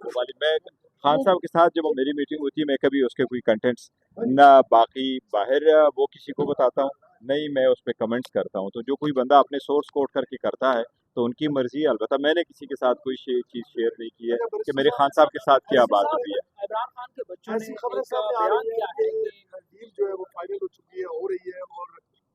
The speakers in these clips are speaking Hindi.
आपको मालूम, मैं खान साहब के साथ जब मेरी मीटिंग होती है मैं कभी उसके कोई कंटेंट्स ना बाकी बाहर वो किसी को बताता हूँ, नहीं मैं उस पर कमेंट्स करता हूँ। तो जो कोई बंदा अपने सोर्स कोड करके करता है तो उनकी मर्जी है। अलबत्ता मैंने किसी के साथ कोई चीज़ शेयर नहीं की है कि मेरे खान साहब के साथ क्या बात हुई है। इमरान खान के बच्चों ने ऐसी खबरें एक सामने आ बयान रही दिया है है कि कि डील जो है वो फाइनल हो चुकी है, हो रही है, और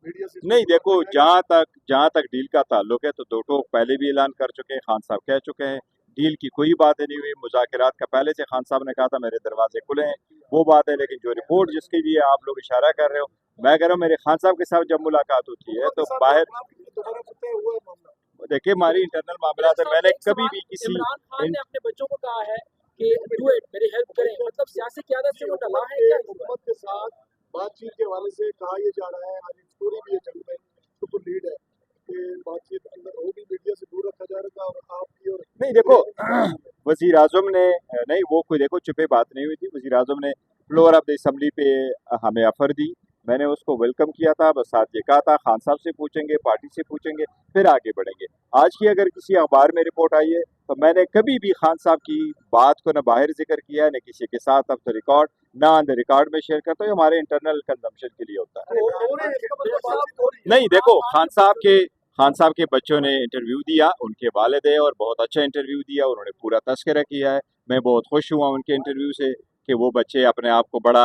मीडिया से नहीं देखो, जहाँ तक डील का ताल्लुक है तो दो टोक पहले भी ऐलान कर चुके हैं, खान साहब कह चुके हैं डील की कोई बात नहीं हुई। मुज़ाकरात का पहले से खान साहब ने कहा था मेरे दरवाजे खुले हैं, वो बात है। लेकिन जो रिपोर्ट जिसके लिए आप लोग इशारा कर रहे हो, मैं कह रहा हूँ मेरे खान साहब के साथ जब मुलाकात होती है तो बाहर दोबारा से तय हुआ है मामला। देखिए हमारी इंटरनल मामला है, मैंने कभी भी किसी इमरान खान ने अपने बच्चों को कहा है कि डू इट, मेरी हेल्प करें, मतलब सियासी क़यादत से वो डला है क्या? हुकूमत के साथ बातचीत के हवाले से कहा यह जा रहा है, आज एक स्टोरी भी है जंग में तो लीड है कि बातचीत अंदर होगी, मीडिया से दूर रखा जाएगा। और आपकी और नहीं देखो वजीर आजम ने नहीं वो कोई देखो चुपे बात नहीं हुई थी। वजीर आजम ने फ्लोर ऑफ द असम्बली पे हमें ऑफर दी, मैंने उसको वेलकम किया था। बस साथ ये कहा था खान साहब से पूछेंगे, पार्टी से पूछेंगे, फिर आगे बढ़ेंगे। आज की अगर किसी अखबार में रिपोर्ट आई है तो मैंने कभी भी खान साहब की बात को न बाहर जिक्र किया है न किसी के साथ ऑफ द रिकॉर्ड, ना ऑन द रिकॉर्ड में शेयर करता हूँ। हमारे इंटरनल कंजम्पशन के लिए होता है। नहीं देखो खान साहब के बच्चों ने इंटरव्यू दिया, उनके वालिद है और बहुत अच्छा इंटरव्यू दिया, उन्होंने पूरा तस्करा किया है। मैं बहुत खुश हुआ उनके इंटरव्यू से कि वो बच्चे अपने आप को बड़ा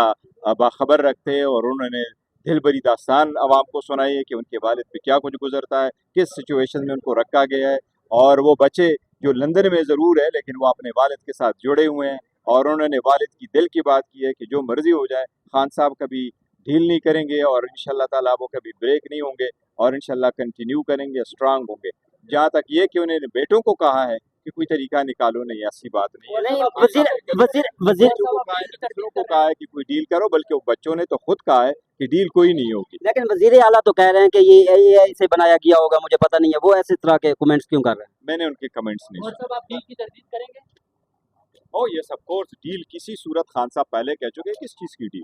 बाखबर रखते हैं और उन्होंने दिल भरी दास्तान आवाम को सुनाई है कि उनके वालिद पे क्या कुछ गुजरता है, किस सिचुएशन में उनको रखा गया है। और वो बच्चे जो लंदन में ज़रूर है लेकिन वो अपने वालिद के साथ जुड़े हुए हैं और उन्होंने वालिद की दिल की बात की है कि जो मर्जी हो जाए खान साहब कभी ढील नहीं करेंगे और इंशाल्लाह ताला वो कभी ब्रेक नहीं होंगे और इंशाल्लाह कंटिन्यू करेंगे, स्ट्रांग होंगे। जहाँ तक ये कि उन्होंने बेटों को कहा है कि कोई तरीका निकालो, नहीं ऐसी बात नहीं है। नहीं वजीर वजीर वजीर बच्चों को कहा है, दूसरों को कहा है कि कोई डील करो, बल्कि वो बच्चों ने तो खुद कहा है कि डील कोई नहीं होगी। लेकिन वजीर आला तो कह रहे हैं कि ये AI से बनाया गया होगा, मुझे पता नहीं है, वो ऐसे तरह के कमेंट्स क्यों कर रहे हैं? मैंने उनके कमेंट्स नहीं सुने। आप डील की तरदीद करेंगे? ओ यस ऑफ कोर्स, डील किसी सूरत खान साहब पहले कह चुके हैं। किस चीज़ की डील?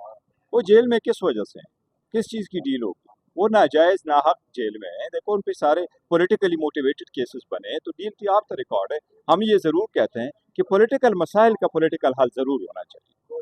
वो जेल में किस वजह से हैं? किस चीज़ की डील होगी? वो नाजायज़ नाहक जेल में है। देखो उन पे सारे पॉलिटिकली मोटिवेटेड केसेस बने हैं, तो डील की आप तो रिकॉर्ड है। हम ये ज़रूर कहते हैं कि पॉलिटिकल मसाइल का पॉलिटिकल हल ज़रूर होना चाहिए।